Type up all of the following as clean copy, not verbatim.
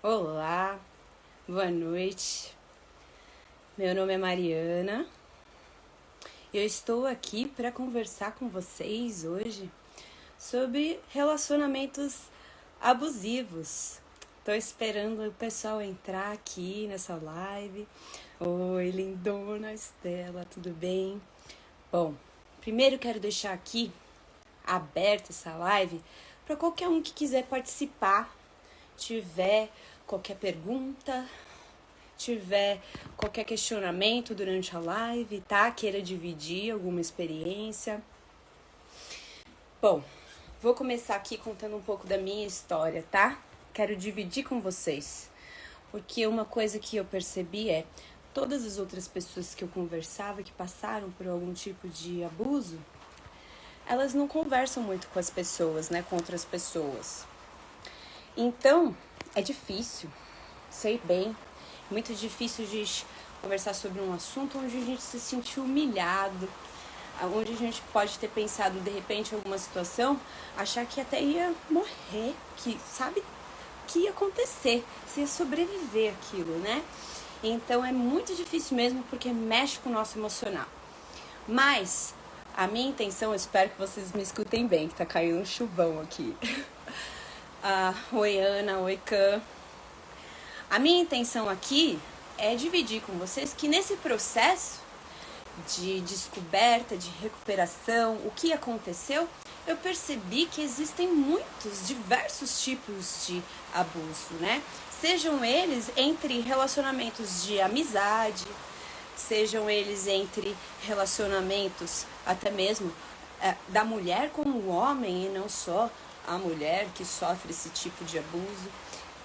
Olá, boa noite. Meu nome é Mariana e eu estou aqui para conversar com vocês hoje sobre relacionamentos abusivos. Estou esperando o pessoal entrar aqui nessa live. Oi, lindona Estela, tudo bem? Bom, primeiro quero deixar aqui aberta essa live para qualquer um que quiser participar, tiver qualquer pergunta, tiver qualquer questionamento durante a live, tá? Queira dividir alguma experiência. Bom, vou começar aqui contando um pouco da minha história, tá? Quero dividir com vocês, porque uma coisa que eu percebi é todas as outras pessoas que eu conversava que passaram por algum tipo de abuso, elas não conversam muito com as pessoas, né? Com outras pessoas. Então, é difícil, sei bem, muito difícil de conversar sobre um assunto onde a gente se sentiu humilhado, onde a gente pode ter pensado de repente em alguma situação, achar que até ia morrer, que sabe que ia acontecer, se ia sobreviver aquilo, né? Então é muito difícil mesmo porque mexe com o nosso emocional. Mas a minha intenção, eu espero que vocês me escutem bem, que tá caindo um chuvão aqui. Oi Ana, oi Cã. A minha intenção aqui é dividir com vocês que nesse processo de descoberta, de recuperação, o que aconteceu, eu percebi que existem muitos, diversos tipos de abuso, né? Sejam eles entre relacionamentos de amizade, sejam eles entre relacionamentos até mesmo da mulher com o homem e não só a mulher que sofre esse tipo de abuso.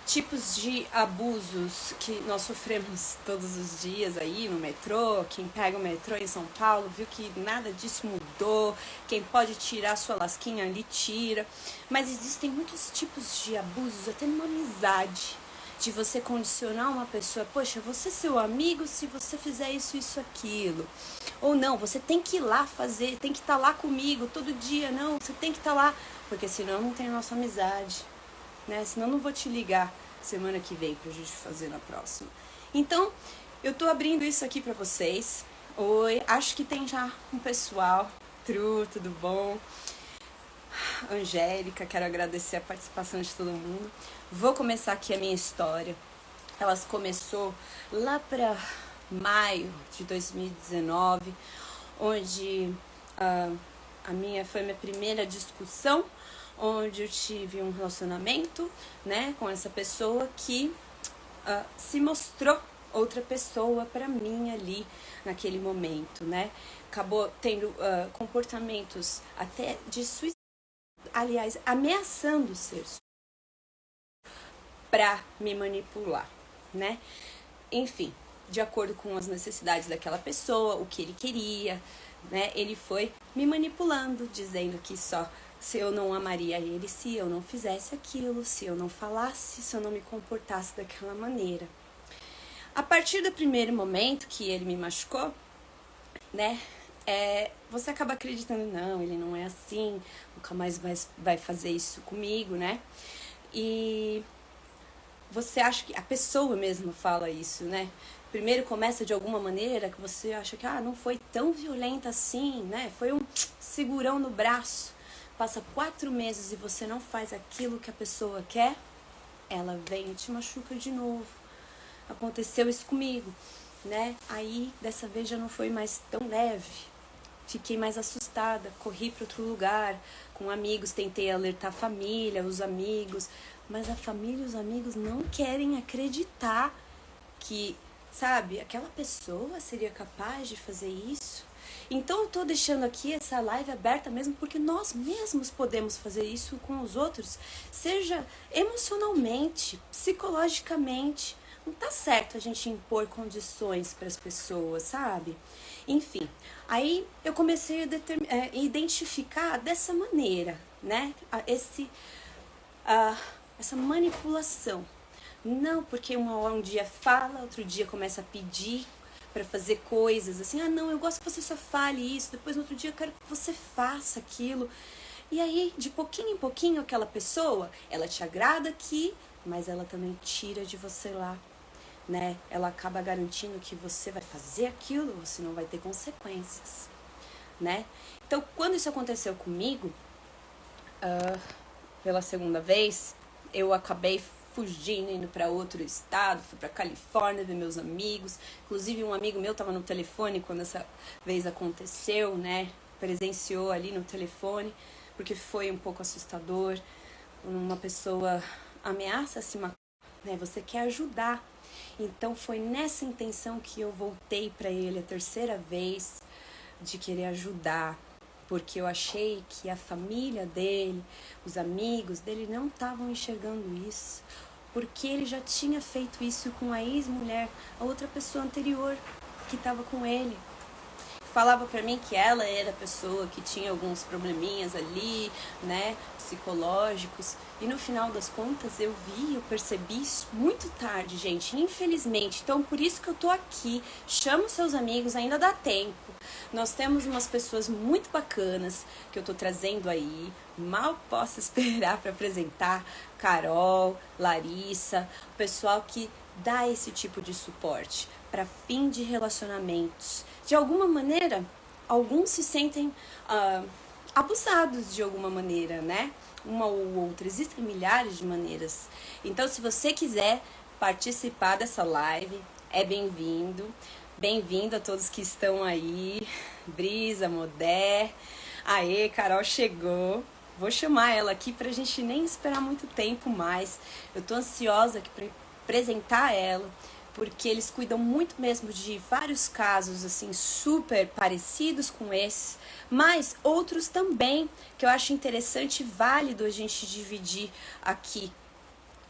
Tipos de abusos que nós sofremos todos os dias aí no metrô. Quem pega o metrô em São Paulo viu que nada disso mudou. Quem pode tirar sua lasquinha ali, tira. Mas existem muitos tipos de abusos, até numa amizade. De você condicionar uma pessoa, poxa, você é seu amigo se você fizer isso, isso, aquilo. Ou não, você tem que ir lá fazer, tem que estar lá comigo todo dia. Não, você tem que estar lá, porque senão não tem a nossa amizade. Né? Senão não vou te ligar semana que vem pra gente fazer na próxima. Então, eu tô abrindo isso aqui pra vocês. Oi, acho que tem já um pessoal. Tru, tudo bom? Angélica, quero agradecer a participação de todo mundo. Vou começar aqui a minha história. Ela começou lá pra maio de 2019, onde foi minha primeira discussão, onde eu tive um relacionamento, né, com essa pessoa que se mostrou outra pessoa para mim ali naquele momento, né? Acabou tendo comportamentos até de suicídio, aliás, ameaçando ser para me manipular, né? Enfim, de acordo com as necessidades daquela pessoa, o que ele queria, né? Ele foi me manipulando, dizendo que só se eu não amaria ele, se eu não fizesse aquilo, se eu não falasse, se eu não me comportasse daquela maneira. A partir do primeiro momento que ele me machucou, né, você acaba acreditando, não, ele não é assim, nunca mais vai fazer isso comigo, né? E você acha que a pessoa mesmo fala isso, né? Primeiro começa de alguma maneira que você acha que não foi tão violenta assim, né? Foi um segurão no braço. Passa 4 meses e você não faz aquilo que a pessoa quer, ela vem e te machuca de novo. Aconteceu isso comigo, né? Aí, dessa vez já não foi mais tão leve. Fiquei mais assustada, corri para outro lugar, com amigos, tentei alertar a família, os amigos, mas a família e os amigos não querem acreditar que, sabe, aquela pessoa seria capaz de fazer isso. Então eu tô deixando aqui essa live aberta mesmo porque nós mesmos podemos fazer isso com os outros, seja emocionalmente, psicologicamente. Não tá certo a gente impor condições para as pessoas, sabe? Enfim, aí eu comecei a identificar dessa maneira, né? Essa manipulação. Não porque um dia fala, outro dia começa a pedir para fazer coisas assim, não, eu gosto que você só fale isso, depois no outro dia eu quero que você faça aquilo. E aí, de pouquinho em pouquinho, aquela pessoa, ela te agrada aqui, mas ela também tira de você lá, né? Ela acaba garantindo que você vai fazer aquilo, você não vai ter consequências, né? Então, quando isso aconteceu comigo, pela segunda vez, eu acabei fugindo, indo para outro estado, fui para Califórnia ver meus amigos. Inclusive, um amigo meu estava no telefone quando essa vez aconteceu, né? Presenciou ali no telefone, porque foi um pouco assustador. Quando uma pessoa ameaça se matar, né? Você quer ajudar. Então, foi nessa intenção que eu voltei para ele a terceira vez, de querer ajudar, porque eu achei que a família dele, os amigos dele não estavam enxergando isso, porque ele já tinha feito isso com a ex-mulher, a outra pessoa anterior que estava com ele. Falava pra mim que ela era a pessoa que tinha alguns probleminhas ali, né, psicológicos. E no final das contas eu vi, eu percebi isso muito tarde, gente, infelizmente. Então por isso que eu tô aqui. Chama os seus amigos, ainda dá tempo. Nós temos umas pessoas muito bacanas que eu tô trazendo aí. Mal posso esperar para apresentar. Carol, Larissa, o pessoal que dá esse tipo de suporte para fim de relacionamentos. De alguma maneira, alguns se sentem abusados de alguma maneira, né? Uma ou outra. Existem milhares de maneiras. Então, se você quiser participar dessa live, é bem-vindo. Bem-vindo a todos que estão aí. Brisa, Modé. Aê, Carol chegou. Vou chamar ela aqui pra gente nem esperar muito tempo mais. Eu tô ansiosa aqui pra apresentar ela, porque eles cuidam muito mesmo de vários casos assim super parecidos com esse, mas outros também que eu acho interessante e válido a gente dividir aqui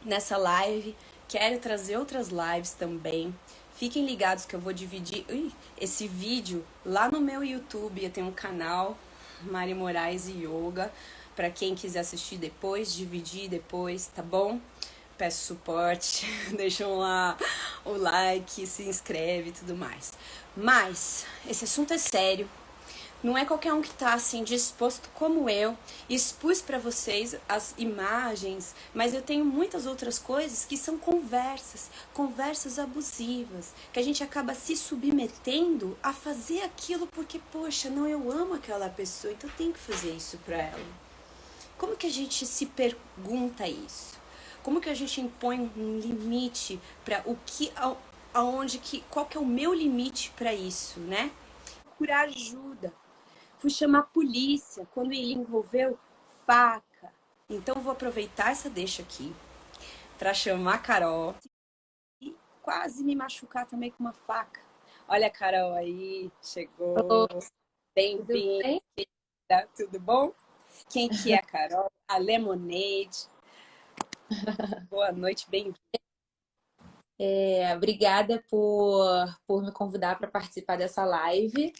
nessa live. Quero trazer outras lives também. Fiquem ligados que eu vou dividir esse vídeo lá no meu YouTube. Eu tenho um canal, Mari Moraes Yoga, para quem quiser assistir depois, dividir depois, tá bom? Peço suporte, deixam lá o like, se inscreve e tudo mais. Mas esse assunto é sério. Não é qualquer um que tá assim disposto como eu, expus para vocês as imagens, mas eu tenho muitas outras coisas que são conversas abusivas, que a gente acaba se submetendo a fazer aquilo porque, poxa, não, eu amo aquela pessoa, então eu tenho que fazer isso para ela. Como que a gente se pergunta isso? Como que a gente impõe um limite para o que, aonde que, qual que é o meu limite para isso, né? Procurar ajuda. Fui chamar a polícia quando ele envolveu faca. Então vou aproveitar essa deixa aqui para chamar a Carol e quase me machucar também com uma faca. Olha a Carol aí, chegou. Oi, tudo Bem-vinda, bem? tudo bom? Quem que é a Carol? A Lemonade. Boa noite, bem-vinda. Obrigada por me convidar para participar dessa live.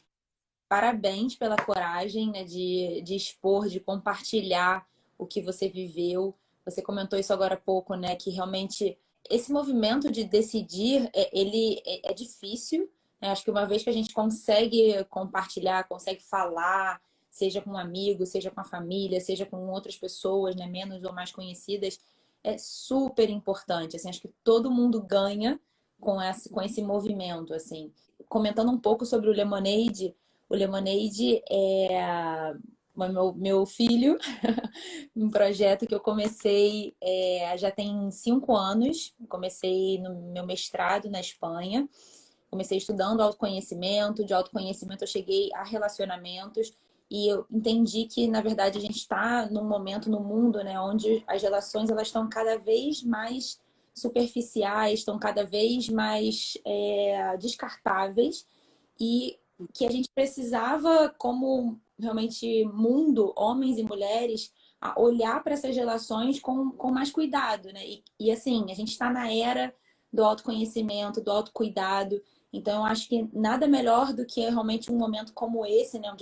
Parabéns pela coragem, né, de expor, de compartilhar o que você viveu. Você comentou isso agora há pouco, né, que realmente esse movimento de decidir, ele é difícil, né? Acho que uma vez que a gente consegue compartilhar, consegue falar, seja com um amigo, seja com a família, seja com outras pessoas, né, menos ou mais conhecidas, é super importante. Assim, acho que todo mundo ganha com esse movimento, assim. Comentando um pouco sobre o Lemonade é meu filho, um projeto que eu comecei já tem 5 anos. Comecei no meu mestrado na Espanha. Comecei estudando autoconhecimento, de autoconhecimento eu cheguei a relacionamentos e eu entendi que, na verdade, a gente está num momento no mundo, né, onde as relações elas estão cada vez mais superficiais, estão cada vez mais descartáveis e que a gente precisava, como realmente mundo, homens e mulheres, a olhar para essas relações com mais cuidado, né? E assim, a gente está na era do autoconhecimento, do autocuidado. Então, eu acho que nada melhor do que realmente um momento como esse, né?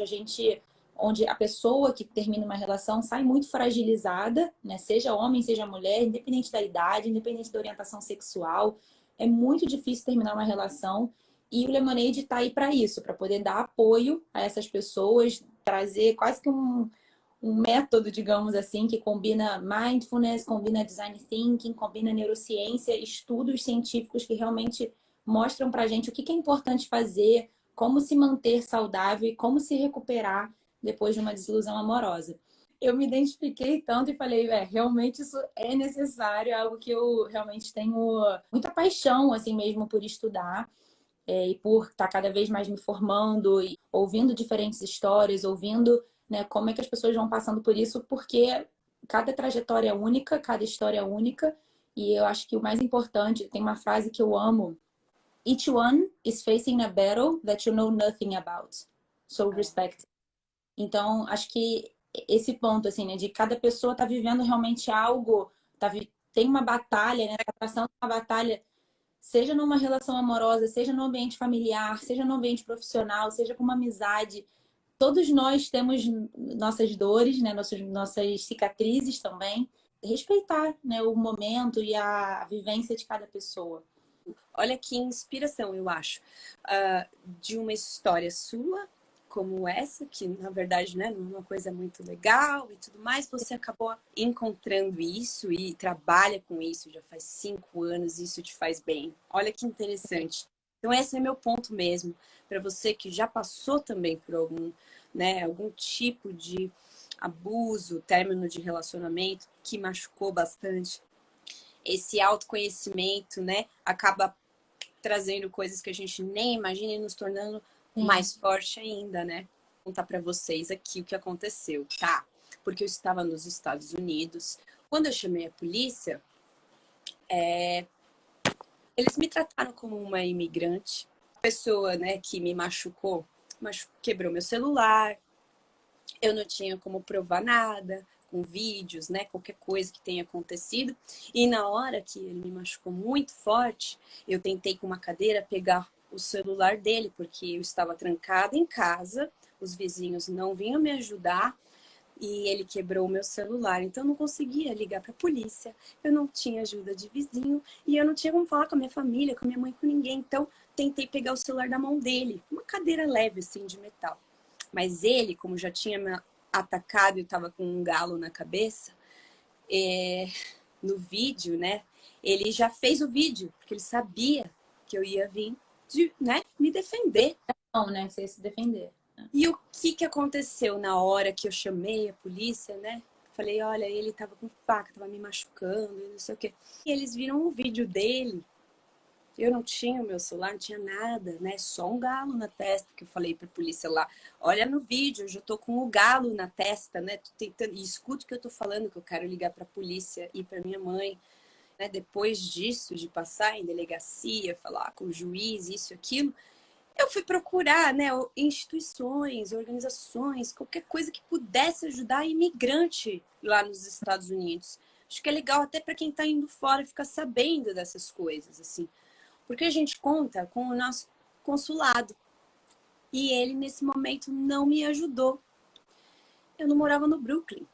Onde a pessoa que termina uma relação sai muito fragilizada, né? Seja homem, seja mulher, independente da idade, independente da orientação sexual. É muito difícil terminar uma relação. E o Lemonade está aí para isso, para poder dar apoio a essas pessoas, trazer quase que um método, digamos assim, que combina mindfulness, combina design thinking, combina neurociência, estudos científicos que realmente mostram pra gente o que é importante fazer, como se manter saudável e como se recuperar depois de uma desilusão amorosa. Eu me identifiquei tanto e falei, realmente isso é necessário, é algo que eu realmente tenho muita paixão, assim mesmo, por estudar e por estar cada vez mais me formando e ouvindo diferentes histórias, ouvindo, né, como é que as pessoas vão passando por isso, porque cada trajetória é única, cada história é única, e eu acho que o mais importante, tem uma frase que eu amo: Each one is facing a battle that you know nothing about. So respect. Então, acho que esse ponto, assim, né, de cada pessoa tá vivendo realmente algo, tem uma batalha, né, tá passando uma batalha, seja numa relação amorosa, seja no ambiente familiar, seja no ambiente profissional, seja com uma amizade. Todos nós temos nossas dores, né, nossas cicatrizes também. Respeitar, né, o momento e a vivência de cada pessoa. Olha que inspiração, eu acho, de uma história sua, como essa, que na verdade, né, não é uma coisa muito legal e tudo mais, você acabou encontrando isso e trabalha com isso já faz 5 anos, e isso te faz bem. Olha que interessante. Então esse é meu ponto mesmo, para você que já passou também por algum, né, algum tipo de abuso, término de relacionamento que machucou bastante. Esse autoconhecimento, né, acaba trazendo coisas que a gente nem imagina e nos tornando mais forte ainda, né? Vou contar para vocês aqui o que aconteceu, tá? Porque eu estava nos Estados Unidos. Quando eu chamei a polícia, eles me trataram como uma imigrante. A pessoa, né, que me machucou, quebrou meu celular. Eu não tinha como provar nada, com vídeos, né, qualquer coisa que tenha acontecido. E na hora que ele me machucou muito forte, eu tentei com uma cadeira pegar o celular dele, porque eu estava trancada em casa, os vizinhos não vinham me ajudar e ele quebrou o meu celular. Então eu não conseguia ligar para a polícia, eu não tinha ajuda de vizinho e eu não tinha como falar com a minha família, com a minha mãe, com ninguém. Então tentei pegar o celular da mão dele, uma cadeira leve assim de metal. Mas ele, como já tinha me atacado e estava com um galo na cabeça, no vídeo, né? Ele já fez o vídeo, porque ele sabia que eu ia vir né, me defender. Não, né? Você ia se defender. E o que aconteceu na hora que eu chamei a polícia, né? Falei, olha, ele tava com faca, tava me machucando e não sei o quê. E eles viram o vídeo dele. Eu não tinha o meu celular, não tinha nada, né? Só um galo na testa, que eu falei pra polícia lá. Olha no vídeo, eu já tô com o galo na testa, né? Tô tentando, e escuta o que eu tô falando, que eu quero ligar pra polícia e pra minha mãe. Né? Depois disso, de passar em delegacia, falar com o juiz, isso e aquilo, eu fui procurar, né, instituições, organizações, qualquer coisa que pudesse ajudar a imigrante lá nos Estados Unidos. Acho que é legal até para quem está indo fora ficar sabendo dessas coisas, assim. Porque a gente conta com o nosso consulado. E ele, nesse momento, não me ajudou. Eu não morava no Brooklyn.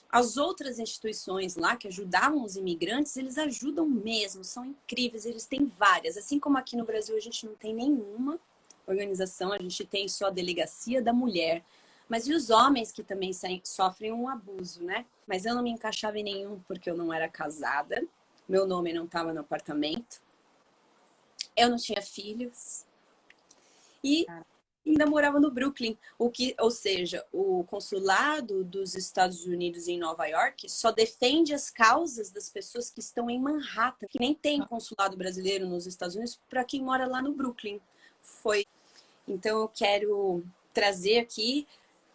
As outras instituições lá que ajudavam os imigrantes, eles ajudam mesmo, são incríveis, eles têm várias. Assim como aqui no Brasil a gente não tem nenhuma organização, a gente tem só a Delegacia da Mulher. Mas e os homens que também sofrem um abuso, né? Mas eu não me encaixava em nenhum porque eu não era casada, meu nome não estava no apartamento, eu não tinha filhos e ainda morava no Brooklyn, ou seja, o consulado dos Estados Unidos em Nova York só defende as causas das pessoas que estão em Manhattan, que nem tem consulado brasileiro nos Estados Unidos para quem mora lá no Brooklyn. Então eu quero trazer aqui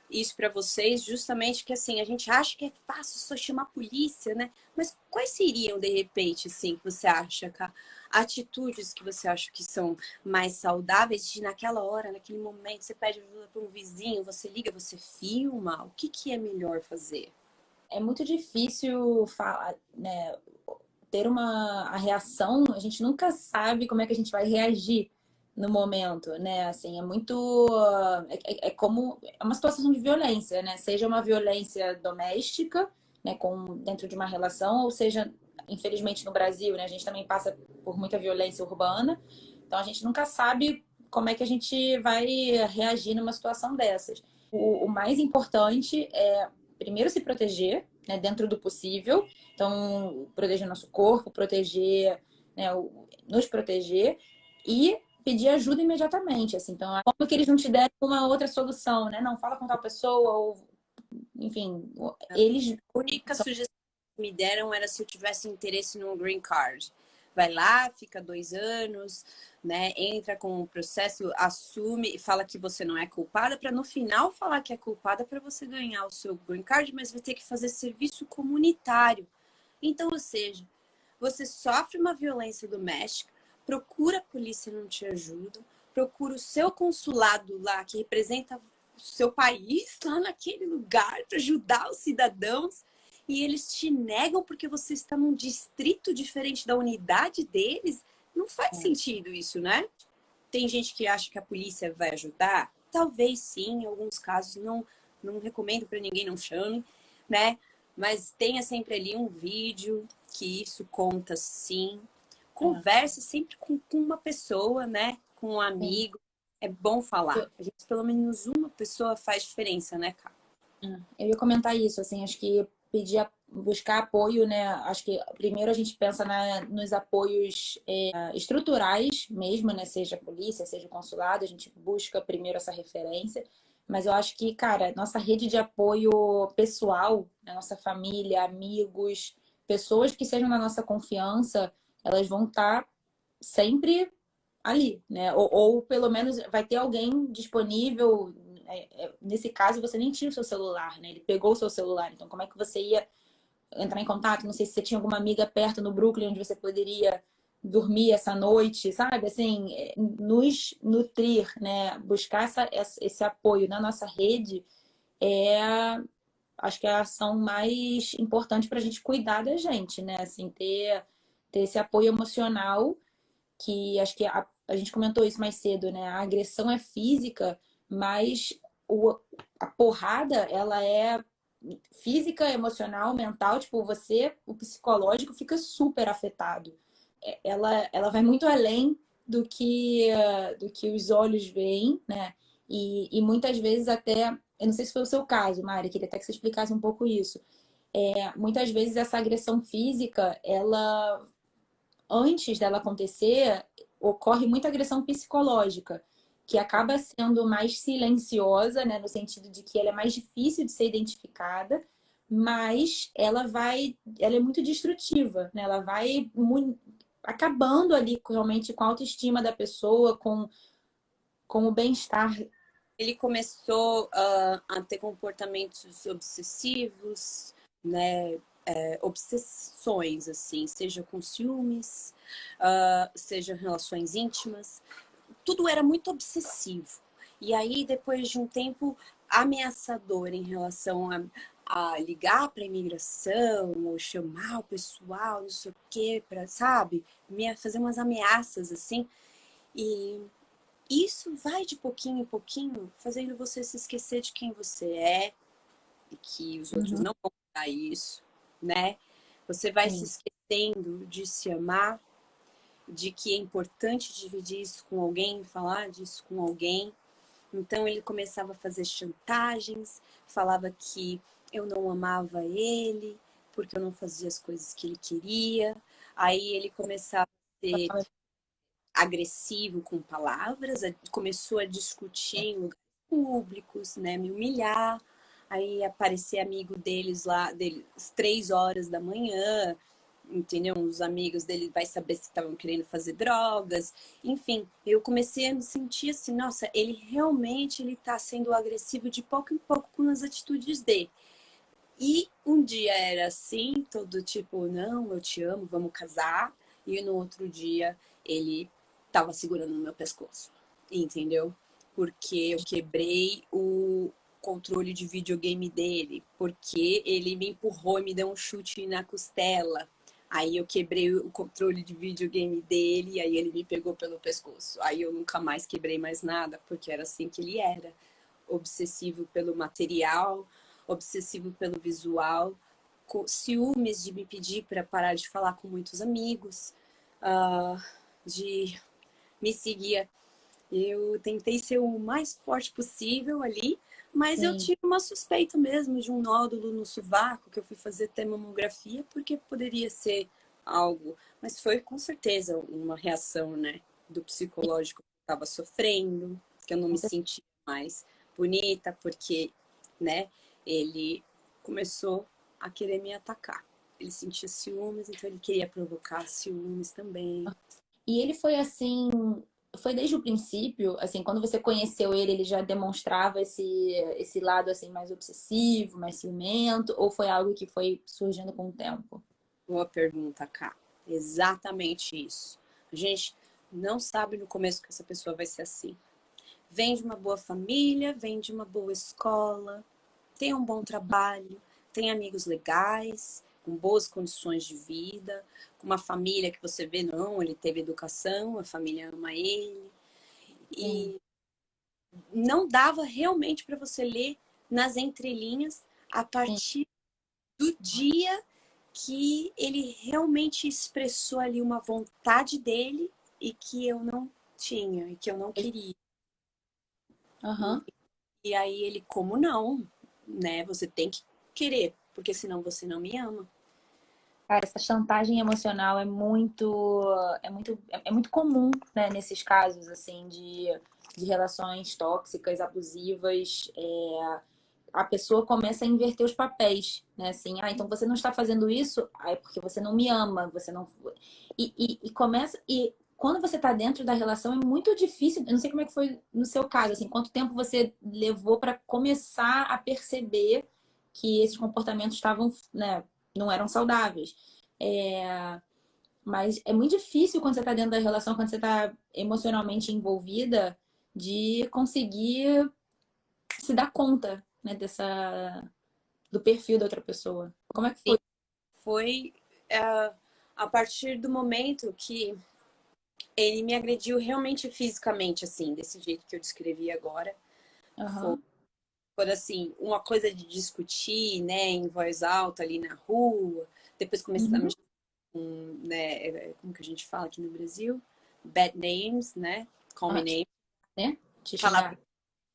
isso para vocês, justamente que assim, a gente acha que é fácil só chamar a polícia, né? Mas quais seriam, de repente, assim, que você acha, Ká? Atitudes que você acha que são mais saudáveis de naquela hora, naquele momento, você pede ajuda para um vizinho, você liga, você filma, o que é melhor fazer? É muito difícil falar, né, ter a reação, a gente nunca sabe como é que a gente vai reagir no momento, né? Assim, é muito. É como. É uma situação de violência, né? Seja uma violência doméstica, né? Dentro de uma relação, ou seja, infelizmente no Brasil, né? A gente também passa por muita violência urbana. Então a gente nunca sabe como é que a gente vai reagir numa situação dessas. O mais importante é primeiro se proteger, né, dentro do possível. Então, proteger nosso corpo, proteger, né, nos proteger e pedir ajuda imediatamente, assim. Então, como que eles não te deram uma outra solução, né? Não, fala com tal pessoa, ou, enfim, eles... A única sugestão que me deram era se eu tivesse interesse no green card. Vai lá, fica 2 anos, né? Entra com o processo, assume, fala que você não é culpada, para no final falar que é culpada para você ganhar o seu green card, mas vai ter que fazer serviço comunitário. Então, ou seja, você sofre uma violência doméstica, procura a polícia, não te ajuda, procura o seu consulado lá, que representa o seu país, lá naquele lugar, para ajudar os cidadãos, e eles te negam porque você está num distrito diferente da unidade deles. Não faz sentido isso, né? Tem gente que acha que a polícia vai ajudar. Talvez sim, em alguns casos. Não recomendo para ninguém, não chame, né? Mas tenha sempre ali um vídeo que isso conta sim. Converse sempre com uma pessoa, né? Com um amigo. É bom falar. A gente, pelo menos uma pessoa faz diferença, né, cara? Eu ia comentar isso, assim, acho que buscar apoio, né? Acho que primeiro a gente pensa nos apoios estruturais mesmo, né? Seja polícia, seja consulado, a gente busca primeiro essa referência. Mas eu acho que, cara, nossa rede de apoio pessoal, né? Nossa família, amigos, pessoas que sejam da nossa confiança, elas vão estar sempre ali, né? Ou pelo menos vai ter alguém disponível. Nesse caso, você nem tinha o seu celular, né? Ele pegou o seu celular. Então, como é que você ia entrar em contato? Não sei se você tinha alguma amiga perto no Brooklyn onde você poderia dormir essa noite, sabe? Assim, nos nutrir, né? Buscar esse apoio na nossa rede é, acho que é a ação mais importante para a gente cuidar da gente, né? Assim, ter esse apoio emocional que acho que a gente comentou isso mais cedo, né? A agressão é física, mas a porrada, ela é física, emocional, mental, tipo, você, o psicológico fica super afetado. Ela vai muito além do que os olhos veem, né? E muitas vezes até, eu não sei se foi o seu caso, Mari, queria até que você explicasse um pouco isso. Muitas vezes essa agressão física, ela antes dela acontecer, ocorre muita agressão psicológica, que acaba sendo mais silenciosa, né, no sentido de que ela é mais difícil de ser identificada, mas ela é muito destrutiva, né? Ela vai acabando ali realmente com a autoestima da pessoa, com o bem-estar. Ele começou a ter comportamentos obsessivos, né? Obsessões, assim, seja com ciúmes, seja relações íntimas. Tudo era muito obsessivo. E aí, depois de um tempo ameaçador em relação a ligar para a imigração, ou chamar o pessoal, não sei o quê, para, sabe, fazer umas ameaças assim. E isso vai de pouquinho em pouquinho fazendo você se esquecer de quem você é e que os outros Uhum, não vão dar isso, né? Você vai se sim. esquecendo de se amar, de que é importante dividir isso com alguém, falar disso com alguém. Então ele começava a fazer chantagens, falava que eu não amava ele, porque eu não fazia as coisas que ele queria. Aí ele começava a ser agressivo com palavras, começou a discutir em lugares públicos, né, me humilhar. Aí aparecer amigo deles lá, deles 3 horas da manhã, entendeu? Os amigos dele vai saber se estavam querendo fazer drogas. Enfim, eu comecei a me sentir assim, nossa, ele realmente ele tá sendo agressivo de pouco em pouco com as atitudes dele. E um dia era assim, todo tipo, não, eu te amo, vamos casar. E no outro dia ele tava segurando no meu pescoço, entendeu? Porque eu quebrei o controle de videogame dele, porque ele me empurrou e me deu um chute na costela. Aí eu quebrei o controle de videogame dele e aí ele me pegou pelo pescoço. Aí eu nunca mais quebrei mais nada, porque era assim que ele era. Obsessivo pelo material, obsessivo pelo visual, com ciúmes de me pedir para parar de falar com muitos amigos, de me seguir. Eu tentei ser o mais forte possível ali, Mas eu Sim, tive uma suspeita mesmo de um nódulo no sovaco, que eu fui fazer até mamografia, porque poderia ser algo. Mas foi com certeza uma reação, né, do psicológico que eu estava sofrendo, que eu não com me certeza. sentia mais bonita, porque, né, ele começou a querer me atacar. Ele sentia ciúmes, então ele queria provocar ciúmes também. E ele foi assim, foi desde o princípio, assim, quando você conheceu ele, ele já demonstrava esse lado assim mais obsessivo, mais ciumento, ou foi algo que foi surgindo com o tempo? Boa pergunta, Cá. Exatamente isso. A gente não sabe no começo que essa pessoa vai ser assim. Vem de uma boa família, vem de uma boa escola, tem um bom trabalho, tem amigos legais, com boas condições de vida, com uma família que você vê, não, ele teve educação, a família ama ele. Sim. E não dava realmente para você ler nas entrelinhas a Sim. partir do dia que ele realmente expressou ali uma vontade dele e que eu não tinha, e que eu não queria. Aham. E aí ele, como não? Né? Você tem que querer, porque senão você não me ama. Cara, essa chantagem emocional é muito comum, né, nesses casos, assim, de relações tóxicas, abusivas. A pessoa começa a inverter os papéis, né? Assim, então você não está fazendo isso, é porque você não me ama, você não. E começa. E quando você está dentro da relação é muito difícil. Eu não sei como é que foi no seu caso, assim, quanto tempo você levou para começar a perceber que esses comportamentos estavam, né, não eram saudáveis. É, mas é muito difícil quando você está dentro da relação, quando você está emocionalmente envolvida, de conseguir se dar conta, né, do perfil da outra pessoa. Como é que Sim, foi? foi a partir do momento que ele me agrediu realmente fisicamente, assim, desse jeito que eu descrevi agora. Foi Aham. quando, assim, uma coisa de discutir, né, em voz alta ali na rua, depois começar a Uhum. me com, né, como que a gente fala aqui no Brasil? Bad names, né? Common Ah, name. né? Te Palavras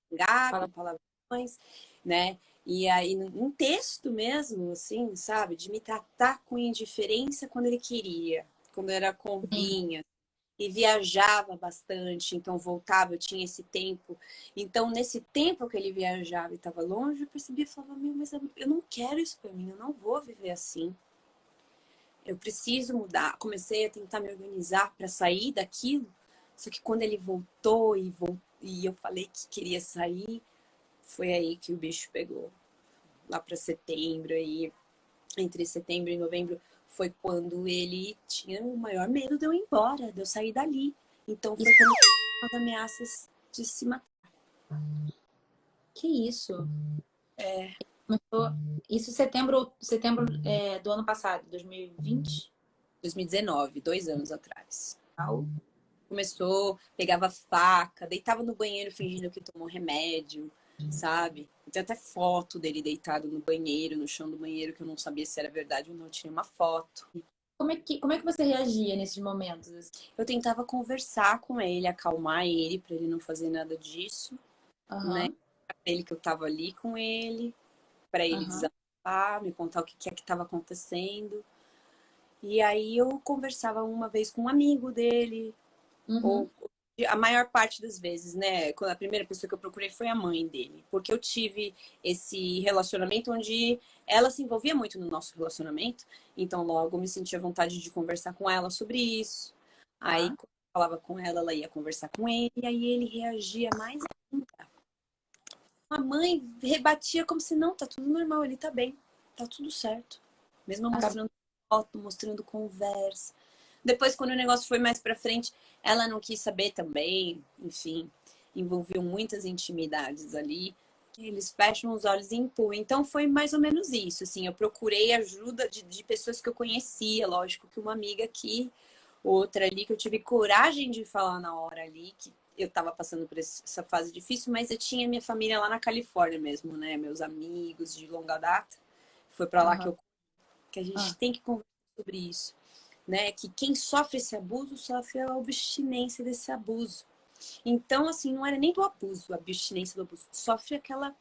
xingar. com Fala. palavrões, né? E aí, um texto mesmo, assim, sabe? De me tratar com indiferença quando ele queria, quando era Sim, convinha. E viajava bastante, então voltava, eu tinha esse tempo. Então, nesse tempo que ele viajava e estava longe, eu percebia e falava: Meu, mas eu não quero isso para mim, eu não vou viver assim. Eu preciso mudar. Comecei a tentar me organizar para sair daquilo. Só que quando ele e eu falei que queria sair, foi aí que o bicho pegou. Lá para setembro, aí, entre setembro e novembro, foi quando ele tinha o maior medo de eu ir embora, de eu sair dali. Então foi isso, quando as ameaças de se matar. que isso? Começou, isso setembro do ano passado, 2020. 2019, 2 anos atrás. Começou, pegava faca, deitava no banheiro fingindo que tomou remédio, sabe? Tem até foto dele deitado no banheiro, no chão do banheiro, que eu não sabia se era verdade ou não. Eu tirei uma foto. Como é que você reagia nesses momentos, assim? Eu tentava conversar com ele, acalmar ele, para ele não fazer nada disso, né? Aham, Pra ele que eu tava ali com ele, para ele aham, desabafar, me contar o que é que estava acontecendo. E aí eu conversava uma vez com um amigo dele, uhum, ou a maior parte das vezes, né? Quando a primeira pessoa que eu procurei foi a mãe dele, porque eu tive esse relacionamento onde ela se envolvia muito no nosso relacionamento, então logo eu me sentia vontade de conversar com ela sobre isso. Aí tá. quando eu falava com ela, ela ia conversar com ele, e aí ele reagia mais ainda. A mãe rebatia como se não, tá tudo normal, ele tá bem, tá tudo certo. Mesmo Acab- mostrando foto, mostrando conversa. Depois, quando o negócio foi mais pra frente, ela não quis saber também, enfim, envolveu muitas intimidades ali. Eles fecham os olhos e empurram. Então foi mais ou menos isso. Assim, eu procurei ajuda de pessoas que eu conhecia, lógico que uma amiga aqui, outra ali, que eu tive coragem de falar na hora ali, que eu estava passando por essa fase difícil, mas eu tinha minha família lá na Califórnia mesmo, né? Meus amigos de longa data. Foi para lá Aham, que a gente ah, tem que conversar sobre isso, né? Que quem sofre esse abuso sofre a abstinência desse abuso. Então, assim, não era nem do abuso, a abstinência do abuso, sofre aquela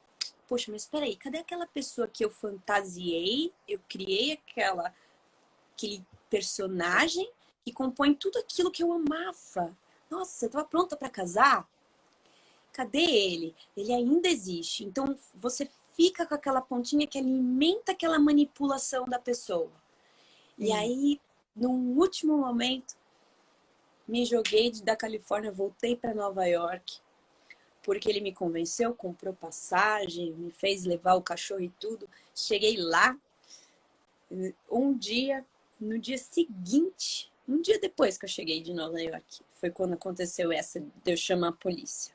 poxa, mas peraí, cadê aquela pessoa que eu fantasiei, eu criei aquele personagem que compõe tudo aquilo que eu amava? Nossa, eu tava pronta para casar? Cadê ele? Ele ainda existe. Então você fica com aquela pontinha que alimenta aquela manipulação da pessoa. E Sim. aí, num último momento, me joguei da Califórnia, voltei para Nova York, porque ele me convenceu, comprou passagem, me fez levar o cachorro e tudo. Cheguei lá, um dia, no dia seguinte, um dia depois que eu cheguei de Nova York, foi quando aconteceu essa de eu chamar a polícia.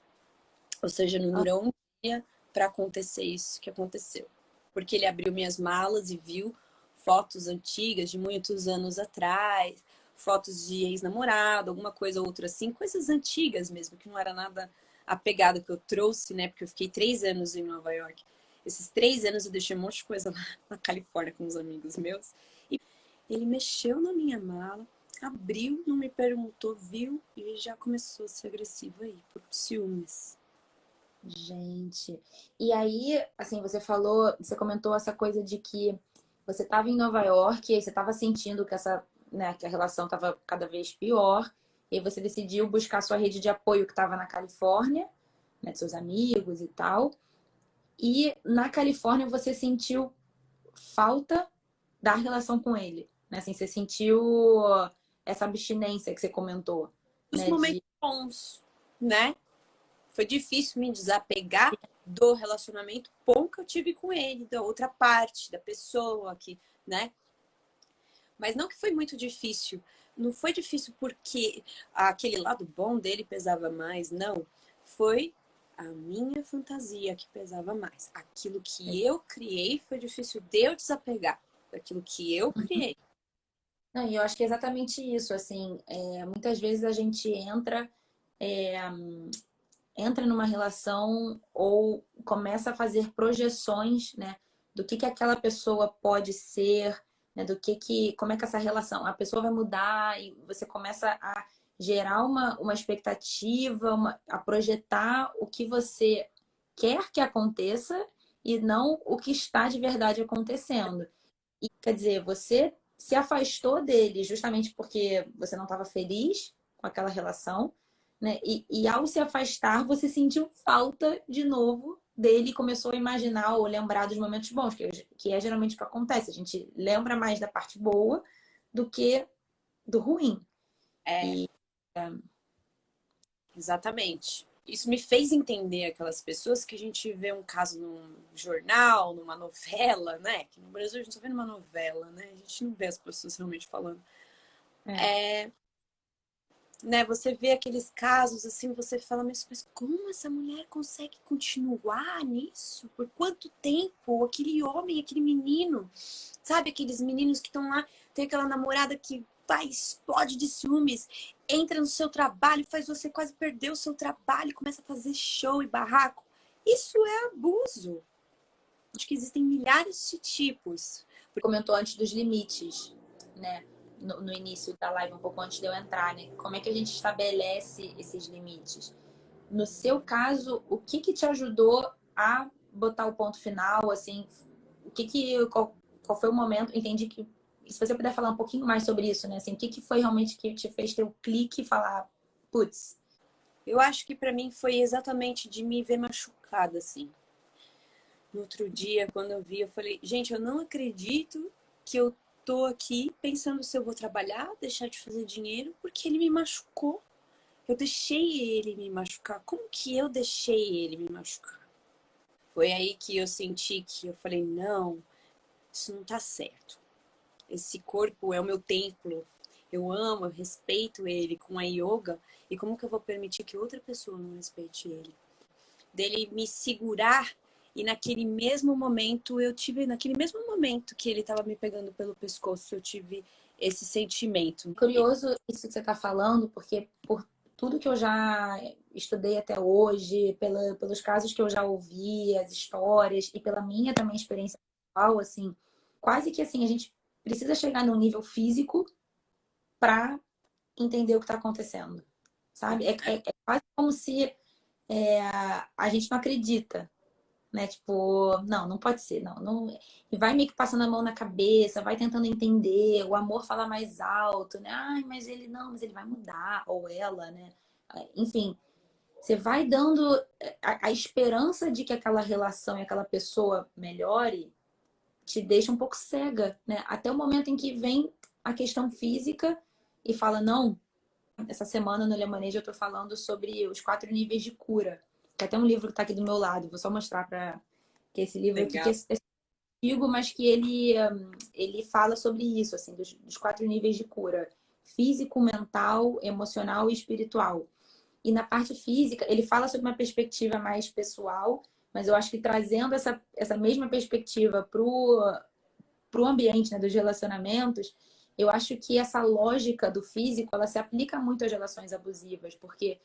Ou seja, não Ah, durou um dia para acontecer isso que aconteceu. Porque ele abriu minhas malas e viu fotos antigas de muitos anos atrás, fotos de ex-namorado, alguma coisa ou outra assim, coisas antigas mesmo, que não era nada apegado que eu trouxe, né? Porque eu fiquei 3 anos em Nova York. Esses 3 anos eu deixei um monte de coisa lá na Califórnia com os amigos meus. E ele mexeu na minha mala, abriu, não me perguntou, viu e já começou a ser agressivo aí, por ciúmes. gente. E aí, assim, você falou, você comentou essa coisa de que você estava em Nova York e aí você estava sentindo que essa, né, que a relação estava cada vez pior, e aí você decidiu buscar sua rede de apoio que estava na Califórnia, né, de seus amigos e tal. E na Califórnia você sentiu falta da relação com ele, né? Assim, você sentiu essa abstinência que você comentou, Os né? momentos De bons, né? Foi difícil me desapegar do relacionamento bom que eu tive com ele, da outra parte, da pessoa que, né? Mas não que foi muito difícil. Não foi difícil porque aquele lado bom dele pesava mais, não. Foi a minha fantasia que pesava mais. Aquilo que eu criei foi difícil de eu desapegar daquilo que eu criei. Não, e eu acho que é exatamente isso, assim, muitas vezes a gente é, entra numa relação ou começa a fazer projeções, né, do que aquela pessoa pode ser, né, como é que essa relação, a pessoa vai mudar e você começa a gerar uma expectativa, a projetar o que você quer que aconteça e não o que está de verdade acontecendo. E quer dizer, você se afastou dele justamente porque você não estava feliz com aquela relação, né? E ao se afastar, você sentiu falta de novo dele e começou a imaginar ou lembrar dos momentos bons, que é geralmente o que acontece. A gente lembra mais da parte boa do que do ruim. É, E exatamente. Isso me fez entender aquelas pessoas que a gente vê um caso num jornal, numa novela, né? Que no Brasil a gente só vê numa novela, né? A gente não vê as pessoas realmente falando. é, Né? Você vê aqueles casos assim, você fala, mas como essa mulher consegue continuar nisso? Por quanto tempo? Aquele homem, aquele menino, sabe? Aqueles meninos que estão lá, tem aquela namorada que vai, explode de ciúmes, entra no seu trabalho, faz você quase perder o seu trabalho, começa a fazer show e barraco. Isso é abuso. Acho que existem milhares de tipos. comentou antes dos limites, né? No início da live, um pouco antes de eu entrar, né? Como é que a gente estabelece esses limites? No seu caso, o que que te ajudou a botar o ponto final, assim, qual foi o momento? Entendi que, se você puder falar um pouquinho mais sobre isso, né? Assim, o que que foi realmente que te fez ter o clique e falar, putz, Eu acho que para mim foi exatamente de me ver machucada, assim. No outro dia, quando eu vi, eu falei, gente, eu não acredito que eu tô aqui pensando se eu vou trabalhar, deixar de fazer dinheiro, porque ele me machucou. Eu deixei ele me machucar. Como que eu deixei ele me machucar? Foi aí que eu senti que eu falei, não, isso não tá certo. Esse corpo é o meu templo. Eu amo, eu respeito ele com a yoga. E como que eu vou permitir que outra pessoa não respeite ele? Dele me segurar e naquele mesmo momento naquele mesmo momento que ele estava me pegando pelo pescoço, eu tive esse sentimento. curioso isso que você está falando, porque por tudo que eu já estudei até hoje, pelos casos que eu já ouvi, as histórias, e pela minha também experiência pessoal, assim, quase que assim, a gente precisa chegar num nível físico para entender o que está acontecendo, sabe? É quase como se a gente não acredita, né? Tipo, não pode ser, não. E vai meio que passando a mão na cabeça, vai tentando entender, o amor fala mais alto, né? Ai, mas ele não, mas ele vai mudar, ou ela, né? Enfim, você vai dando a esperança de que aquela relação e aquela pessoa melhore, te deixa um pouco cega, né? Até o momento em que vem a questão física e fala, não, essa semana no Lemonade eu tô falando sobre os 4 níveis de cura. Tem até um livro que tá aqui do meu lado, vou só mostrar para que esse livro aqui que Legal. é antigo, mas que ele fala sobre isso, assim, dos 4 níveis de cura: físico, mental, emocional e espiritual. E na parte física, ele fala sobre uma perspectiva mais pessoal, mas eu acho que trazendo essa mesma perspectiva pro ambiente, né, dos relacionamentos, eu acho que essa lógica do físico, ela se aplica muito às relações abusivas, porque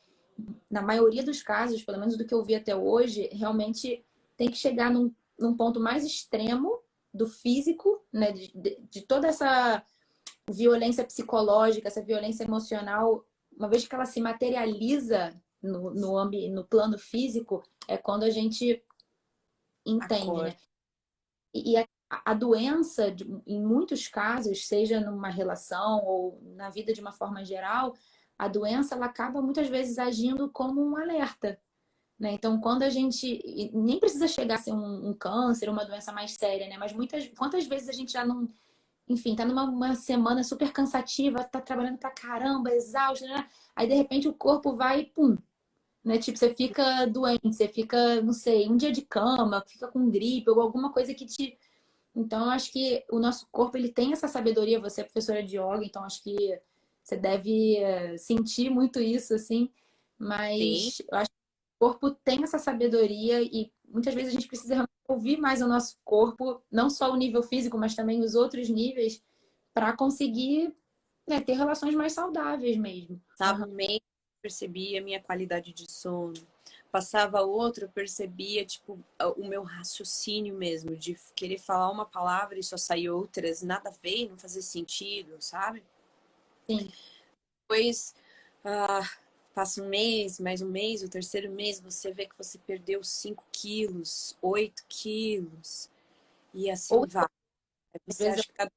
na maioria dos casos, pelo menos do que eu vi até hoje, realmente tem que chegar num ponto mais extremo do físico, né, de toda essa violência psicológica, essa violência emocional, uma vez que ela se materializa no plano físico, é quando a gente entende, Acordo. né? E a doença, em muitos casos, seja numa relação ou na vida de uma forma geral, a doença ela acaba muitas vezes agindo como um alerta, né? Então, quando a gente nem precisa chegar a ser um câncer, uma doença mais séria, né? Mas quantas vezes a gente já não, enfim, tá numa uma semana super cansativa, tá trabalhando pra caramba, exausta, né? Aí de repente o corpo vai e pum, né? Tipo, você fica doente, você fica, não sei, um dia de cama, fica com gripe ou alguma coisa que te. Então, eu acho que o nosso corpo ele tem essa sabedoria. Você é professora de yoga, então acho que você deve sentir muito isso, assim. Sim. Mas eu acho que o corpo tem essa sabedoria e muitas vezes a gente precisa realmente ouvir mais o nosso corpo, não só o nível físico, mas também os outros níveis, para conseguir, né, ter relações mais saudáveis mesmo. Passava um mês, percebia a minha qualidade de sono. Passava outro, eu percebia, tipo, o meu raciocínio mesmo, de querer falar uma palavra e só sair outras, nada a ver, não fazer sentido, sabe? Sim. Depois, ah, passa um mês, mais um mês, o terceiro mês, você vê que você perdeu 5 quilos, 8 quilos, e assim Ou vai. Aí às você vezes, acha que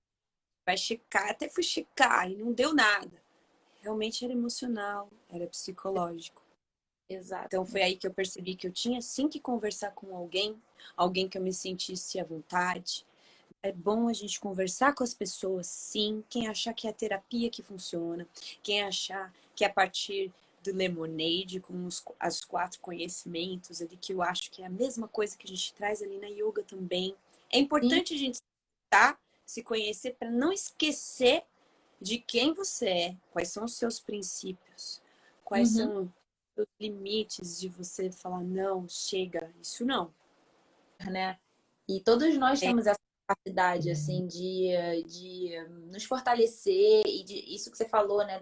vai checar, até fui checar e não deu nada. Realmente era emocional, era psicológico. exato. Então foi aí que eu percebi que eu tinha sim que conversar com alguém, alguém que eu me sentisse à vontade. É bom a gente conversar com as pessoas, sim. Quem achar que é a terapia que funciona, quem achar que é a partir do Lemonade, com os 4 conhecimentos ali, que eu acho que é a mesma coisa que a gente traz ali na yoga também. É Sim. importante a gente estar, se conhecer para não esquecer de quem você é, quais são os seus princípios, quais Uhum. são os limites de você falar, não, chega, isso não. Né? E todos nós É, temos essa capacidade, assim, de nos fortalecer e de isso que você falou, né,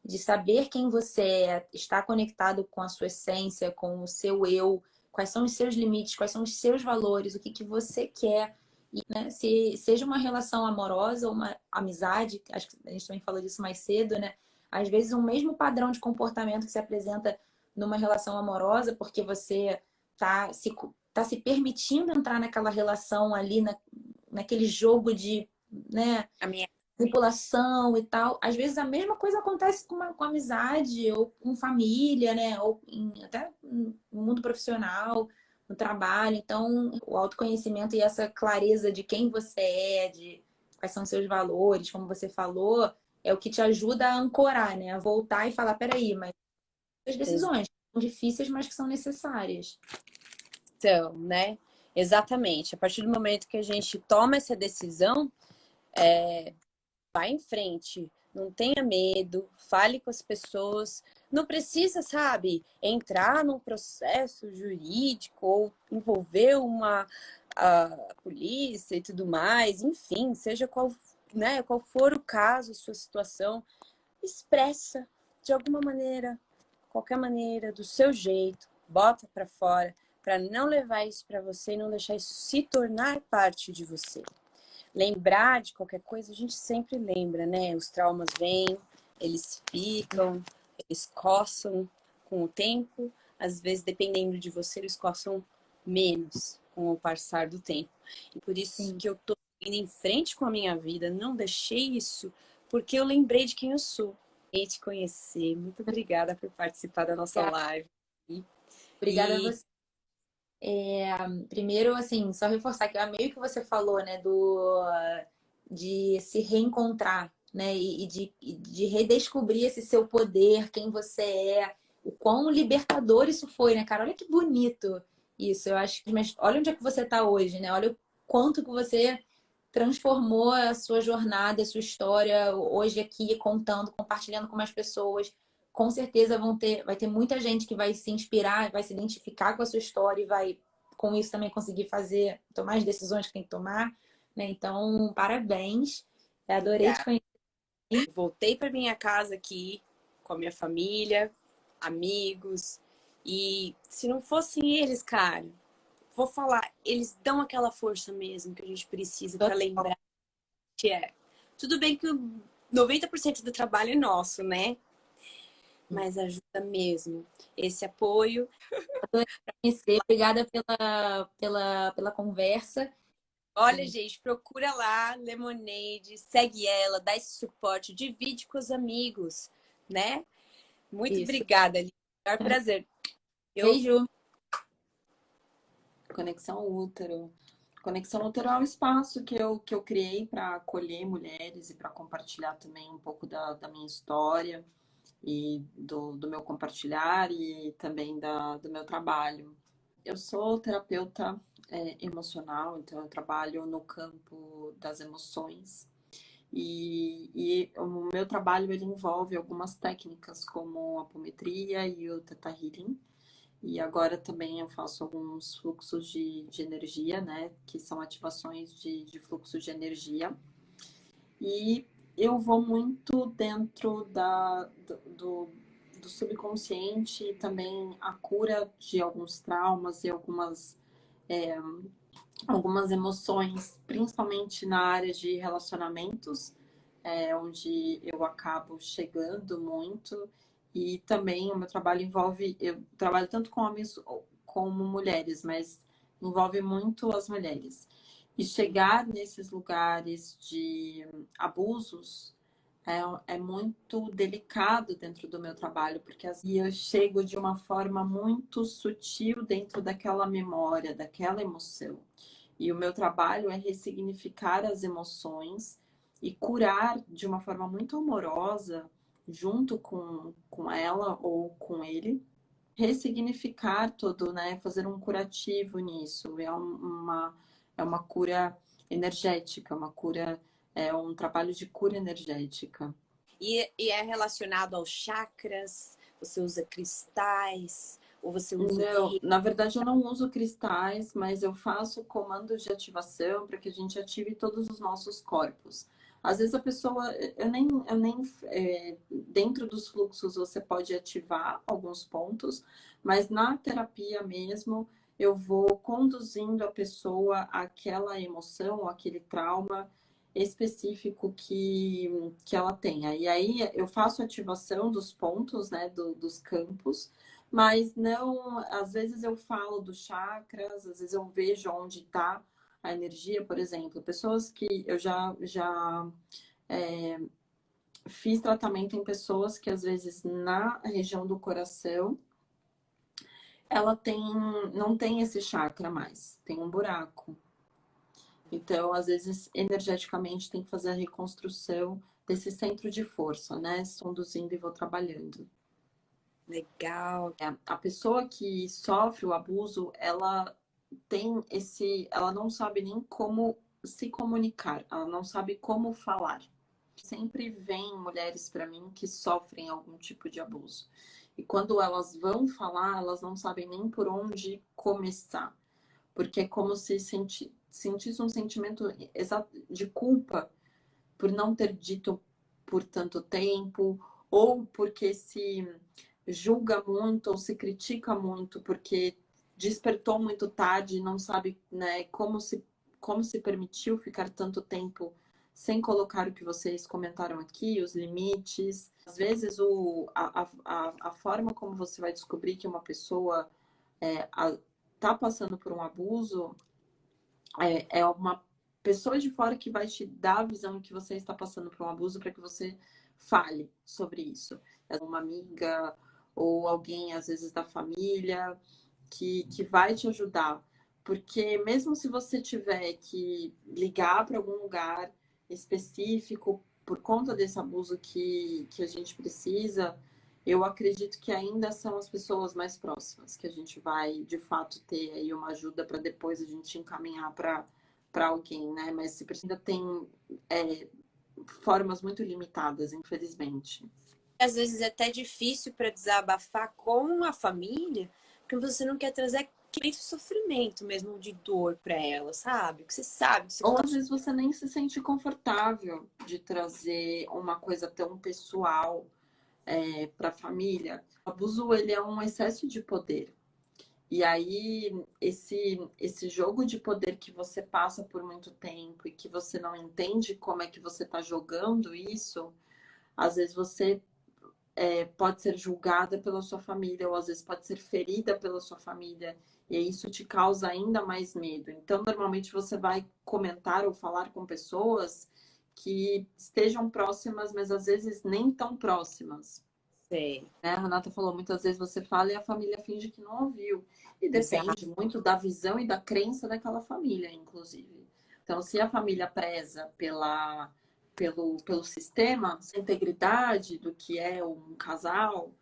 de saber quem você é, estar conectado com a sua essência, com o seu eu, quais são os seus limites, quais são os seus valores, o que que você quer. E, né, se seja uma relação amorosa ou uma amizade, acho que a gente também falou disso mais cedo, né? Às vezes um mesmo padrão de comportamento que se apresenta numa relação amorosa, porque você tá se permitindo entrar naquela relação ali, naquele jogo de, né, a minha manipulação e tal. Às vezes a mesma coisa acontece com amizade, ou com família, né? Ou até no mundo profissional, no trabalho. Então, o autoconhecimento e essa clareza de quem você é, de quais são os seus valores, como você falou, é o que te ajuda a ancorar, né? A voltar e falar, peraí, mas as decisões são difíceis, mas que são necessárias. questão, né? Exatamente. A partir do momento que a gente toma essa decisão, vai em frente. Não tenha medo, fale com as pessoas. Não precisa, sabe, entrar num processo jurídico ou envolver uma a polícia e tudo mais. Enfim, seja qual, né, qual for o caso, sua situação, expressa de alguma maneira, qualquer maneira, do seu jeito, bota para fora, para não levar isso para você e não deixar isso se tornar parte de você. Lembrar de qualquer coisa, a gente sempre lembra, né? Os traumas vêm, eles ficam, eles coçam com o tempo, às vezes, dependendo de você, eles coçam menos com o passar do tempo. E por isso Sim. que eu tô indo em frente com a minha vida, não deixei isso, porque eu lembrei de quem eu sou. E te conhecer. Muito obrigada por participar da nossa Obrigada, live. obrigada a E você. Primeiro, assim, só reforçar que é meio que você falou, né, de se reencontrar, né, e de redescobrir esse seu poder, quem você é, o quão libertador isso foi, né, cara? Olha que bonito isso. Eu acho que, mas olha onde é que você tá hoje, né? Olha o quanto que você transformou a sua jornada, a sua história hoje aqui, contando, compartilhando com mais pessoas. Com certeza vai ter muita gente que vai se inspirar, vai se identificar com a sua história e vai, com isso, também conseguir tomar as decisões que tem que tomar, né? Então, parabéns. Eu adorei te obrigada. conhecer. Voltei para minha casa aqui com a minha família, amigos. E se não fossem eles, cara, vou falar, eles dão aquela força mesmo que a gente precisa para lembrar que é. Tudo bem que o 90% do trabalho é nosso, né? Mas ajuda mesmo. Esse apoio. Adorei te conhecer. Obrigada pela conversa. Olha, gente, procura lá, Lemonade, segue ela, dá esse suporte, divide com os amigos, né? Muito Isso. obrigada, Li. Maior prazer. Eu Beijo. Conexão Útero. Conexão Útero é um espaço que eu criei para acolher mulheres e para compartilhar também um pouco da minha história e do meu compartilhar e também do meu trabalho. Eu sou terapeuta emocional, então eu trabalho no campo das emoções. E o meu trabalho ele envolve algumas técnicas como a apometria e o Theta Healing. E agora também eu faço alguns fluxos de energia, né? Que são ativações de fluxo de energia. E eu vou muito dentro do subconsciente e também a cura de alguns traumas e algumas emoções, principalmente na área de relacionamentos, onde eu acabo chegando muito. E também o meu trabalho envolve, eu trabalho tanto com homens como mulheres, mas envolve muito as mulheres. E chegar nesses lugares de abusos é muito delicado dentro do meu trabalho, porque assim, eu chego de uma forma muito sutil dentro daquela memória, daquela emoção. E o meu trabalho é ressignificar as emoções e curar de uma forma muito amorosa, junto com ela ou com ele, ressignificar tudo, né? Fazer um curativo nisso. É uma cura energética, uma cura, é um trabalho de cura energética. e é relacionado aos chakras? Você usa cristais? Ou você usa o Não, quê? na verdade eu não uso cristais, mas eu faço comandos de ativação para que a gente ative todos os nossos corpos. Às vezes a pessoa, dentro dos fluxos você pode ativar alguns pontos, mas na terapia mesmo eu vou conduzindo a pessoa àquela emoção, àquele trauma específico que ela tenha. E aí eu faço ativação dos pontos, né, dos campos, mas não, às vezes eu falo dos chakras, às vezes eu vejo onde está a energia, por exemplo, pessoas que eu já fiz tratamento em pessoas que às vezes na região do coração ela não tem esse chakra mais, tem um buraco. Então, às vezes, energeticamente tem que fazer a reconstrução desse centro de força, né? Conduzindo e vou trabalhando. Legal. A pessoa que sofre o abuso, ela não sabe nem como se comunicar, ela não sabe como falar. Sempre vem mulheres para mim que sofrem algum tipo de abuso. E quando elas vão falar, elas não sabem nem por onde começar, porque é como se sentisse um sentimento de culpa por não ter dito por tanto tempo, ou porque se julga muito ou se critica muito porque despertou muito tarde e não sabe, né, como se permitiu ficar tanto tempo sem colocar o que vocês comentaram aqui, os limites. Às vezes, a forma como você vai descobrir que uma pessoa está passando por um abuso, é uma pessoa de fora que vai te dar a visão que você está passando por um abuso para que você fale sobre isso. É uma amiga ou alguém, às vezes, da família, que vai te ajudar. Porque mesmo se você tiver que ligar para algum lugar específico por conta desse abuso que a gente precisa, eu acredito que ainda são as pessoas mais próximas que a gente vai, de fato, ter aí uma ajuda para depois a gente encaminhar para alguém, né? Mas se ainda tem formas muito limitadas, infelizmente. Às vezes é até difícil para desabafar com a família, porque você não quer trazer aquele sofrimento mesmo de dor para ela, sabe? Que você sabe que você Ou tá... às vezes você nem se sente confortável de trazer uma coisa tão pessoal para a família. O abuso, ele é um excesso de poder. E aí, esse jogo de poder que você passa por muito tempo e que você não entende como é que você está jogando isso, às vezes você pode ser julgada pela sua família, ou às vezes pode ser ferida pela sua família, e isso te causa ainda mais medo. Então, normalmente você vai comentar ou falar com pessoas que estejam próximas, mas às vezes nem tão próximas. Sei. Né? A Renata falou, muitas vezes você fala e a família finge que não ouviu. E Exato. depende muito da visão e da crença daquela família, inclusive. Então, se a família preza pelo sistema, a integridade do que é um casal,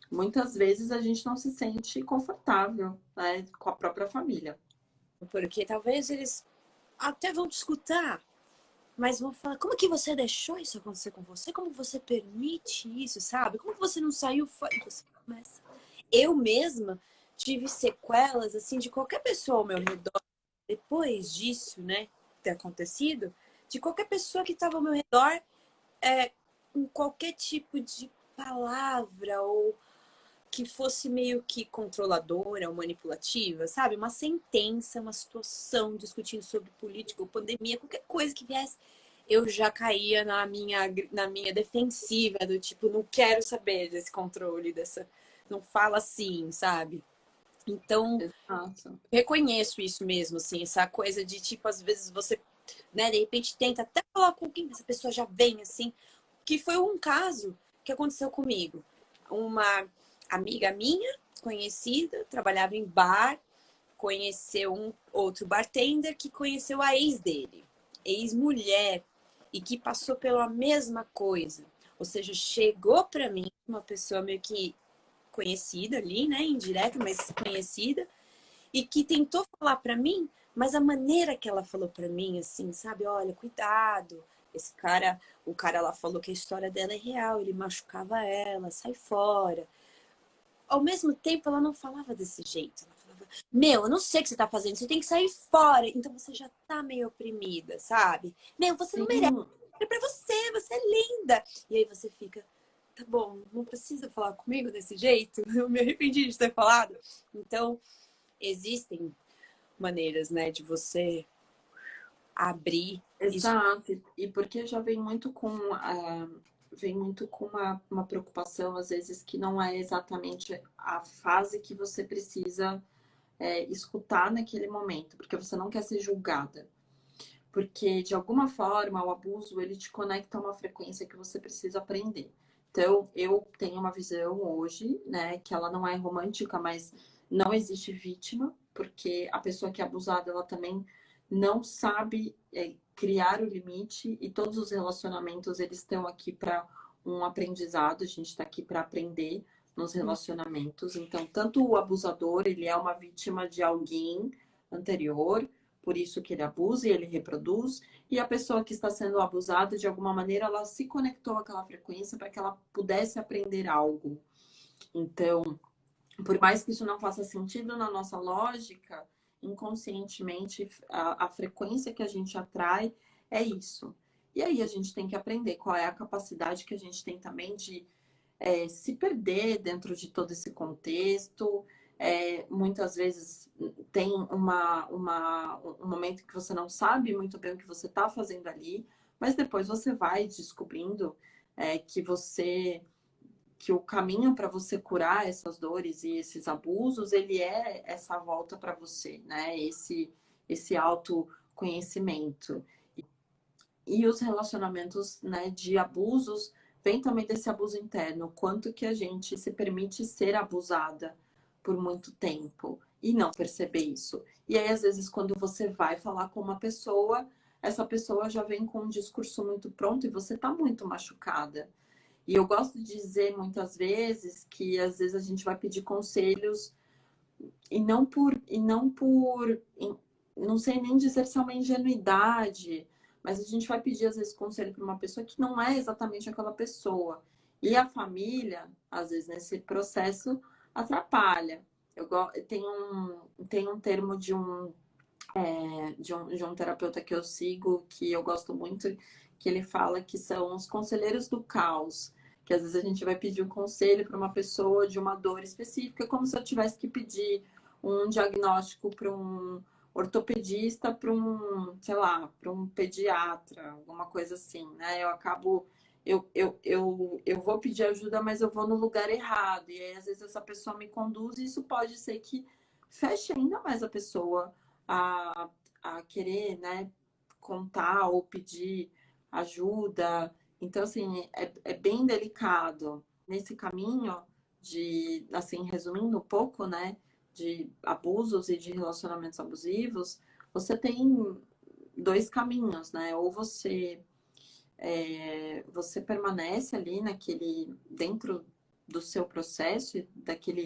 muitas vezes a gente não se sente confortável, né, com a própria família. Porque talvez eles até vão te escutar, mas vão falar, como que você deixou isso acontecer com você? Como você permite isso, sabe? Como que você não saiu fora? E você começa. Eu mesma tive sequelas, assim, de qualquer pessoa ao meu redor, depois disso, né, ter acontecido, de qualquer pessoa que estava ao meu redor, com qualquer tipo de palavra ou que fosse meio que controladora ou manipulativa, sabe? Uma sentença, uma situação discutindo sobre política ou pandemia, qualquer coisa que viesse, eu já caía na minha defensiva, do tipo, não quero saber desse controle, dessa. Não fala assim, sabe? Então, Exato. reconheço isso mesmo, assim, essa coisa de, tipo, às vezes você, né, de repente tenta até falar com alguém, essa pessoa já vem, assim, que foi um caso que aconteceu comigo. Uma amiga minha, conhecida, trabalhava em bar, conheceu um outro bartender que conheceu a ex dele, ex-mulher, e que passou pela mesma coisa. Ou seja, chegou para mim uma pessoa meio que conhecida ali, né, indireta, mas conhecida, e que tentou falar para mim, mas a maneira que ela falou para mim, assim, sabe? Olha, cuidado. Esse cara, o cara lá falou que a história dela é real, ele machucava ela, sai fora. Ao mesmo tempo, ela não falava desse jeito. Ela falava, meu, eu não sei o que você tá fazendo, você tem que sair fora. Então você já tá meio oprimida, sabe? Meu, você não merece. Sim, É pra você, você é linda. E aí você fica, tá bom, não precisa falar comigo desse jeito. Eu me arrependi de ter falado. Então, existem maneiras, né, de você abrir isso. exato. E porque já vem muito com uma preocupação, às vezes, que não é exatamente a fase que você precisa escutar naquele momento, porque você não quer ser julgada. Porque, de alguma forma, o abuso, ele te conecta a uma frequência que você precisa aprender. Então, eu tenho uma visão hoje, né, que ela não é romântica, mas não existe vítima, porque a pessoa que é abusada, ela também não sabe criar o limite, e todos os relacionamentos, eles estão aqui para um aprendizado, a gente está aqui para aprender nos relacionamentos. Então, tanto o abusador, ele é uma vítima de alguém anterior, por isso que ele abusa e ele reproduz, e a pessoa que está sendo abusada, de alguma maneira, ela se conectou àquela frequência para que ela pudesse aprender algo. Então, por mais que isso não faça sentido na nossa lógica, inconscientemente, a frequência que a gente atrai é isso. E aí a gente tem que aprender qual é a capacidade que a gente tem também de se perder dentro de todo esse contexto. Muitas vezes tem um momento que você não sabe muito bem o que você está fazendo ali, mas depois você vai descobrindo que você que o caminho para você curar essas dores e esses abusos, ele é essa volta para você, né? Esse autoconhecimento. E os relacionamentos, né, de abusos vem também desse abuso interno, quanto que a gente se permite ser abusada por muito tempo e não perceber isso. E aí, às vezes, quando você vai falar com uma pessoa, essa pessoa já vem com um discurso muito pronto e você tá muito machucada. E eu gosto de dizer muitas vezes que às vezes a gente vai pedir conselhos não sei nem dizer se é uma ingenuidade, mas a gente vai pedir às vezes conselho para uma pessoa que não é exatamente aquela pessoa. E a família, às vezes nesse processo atrapalha. Tem um termo de um terapeuta que eu sigo, que eu gosto muito, que ele fala que são os conselheiros do caos. Que às vezes a gente vai pedir um conselho para uma pessoa de uma dor específica, como se eu tivesse que pedir um diagnóstico para um ortopedista, para um, sei lá, para um pediatra, alguma coisa assim, né? Eu vou pedir ajuda, mas eu vou no lugar errado. E aí, às vezes, essa pessoa me conduz e isso pode ser que feche ainda mais a pessoa a, a querer, né, contar ou pedir ajuda. Então, assim, é bem delicado nesse caminho de, assim, resumindo um pouco, né, de abusos e de relacionamentos abusivos, você tem dois caminhos, né? Ou você permanece ali dentro do seu processo,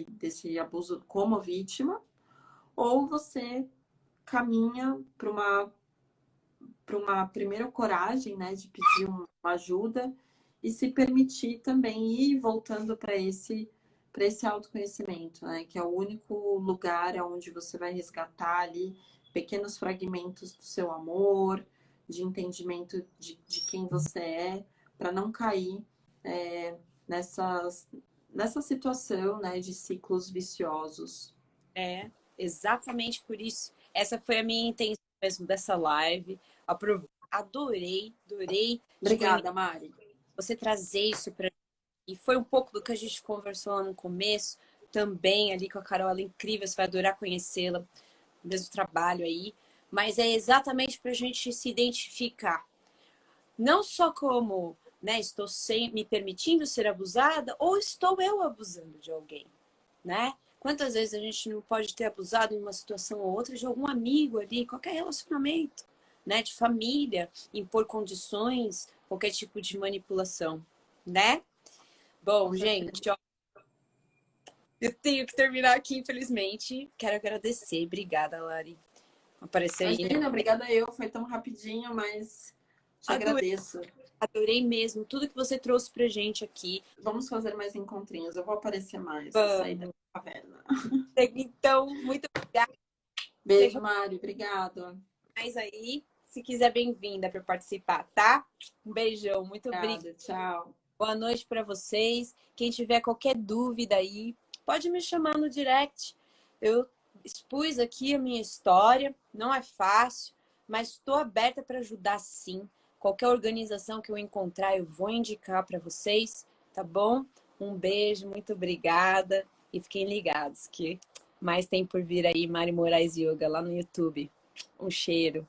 desse abuso como vítima, ou você caminha para uma primeira coragem, né, de pedir uma ajuda e se permitir também ir voltando para esse autoconhecimento, né, que é o único lugar onde você vai resgatar ali pequenos fragmentos do seu amor, de entendimento de quem você é, para não cair nessa situação, né, de ciclos viciosos. É, exatamente por isso. Essa foi a minha intenção mesmo dessa live. Adorei, adorei. Obrigada, Mari. Você trazer isso para e foi um pouco do que a gente conversou lá no começo, também ali com a Carol, ela é incrível, você vai adorar conhecê-la, mesmo trabalho aí, mas é exatamente para a gente se identificar, não só como, né, estou me permitindo ser abusada ou estou eu abusando de alguém, né? Quantas vezes a gente não pode ter abusado em uma situação ou outra de algum amigo ali, qualquer relacionamento, né, de família, impor condições, qualquer tipo de manipulação, né? Bom, gente, ó, eu tenho que terminar aqui, infelizmente. Quero agradecer. Obrigada, Lari. Apareceu aí, né? Imagina, obrigada eu. Foi tão rapidinho, mas te Adorei, agradeço. adorei mesmo tudo que você trouxe pra gente aqui. Vamos fazer mais encontrinhos. Eu vou aparecer mais. Vou sair da caverna. Então, muito obrigada. Beijo, Mari. Obrigado. Mais aí. Se quiser, bem-vinda para participar, tá? Um beijão, muito obrigada. Tchau. Boa noite para vocês. Quem tiver qualquer dúvida aí, pode me chamar no direct. Eu expus aqui a minha história, não é fácil, mas estou aberta para ajudar sim. Qualquer organização que eu encontrar, eu vou indicar para vocês, tá bom? Um beijo, muito obrigada e fiquem ligados que mais tem por vir aí Mari Moraes Yoga lá no YouTube. Um cheiro.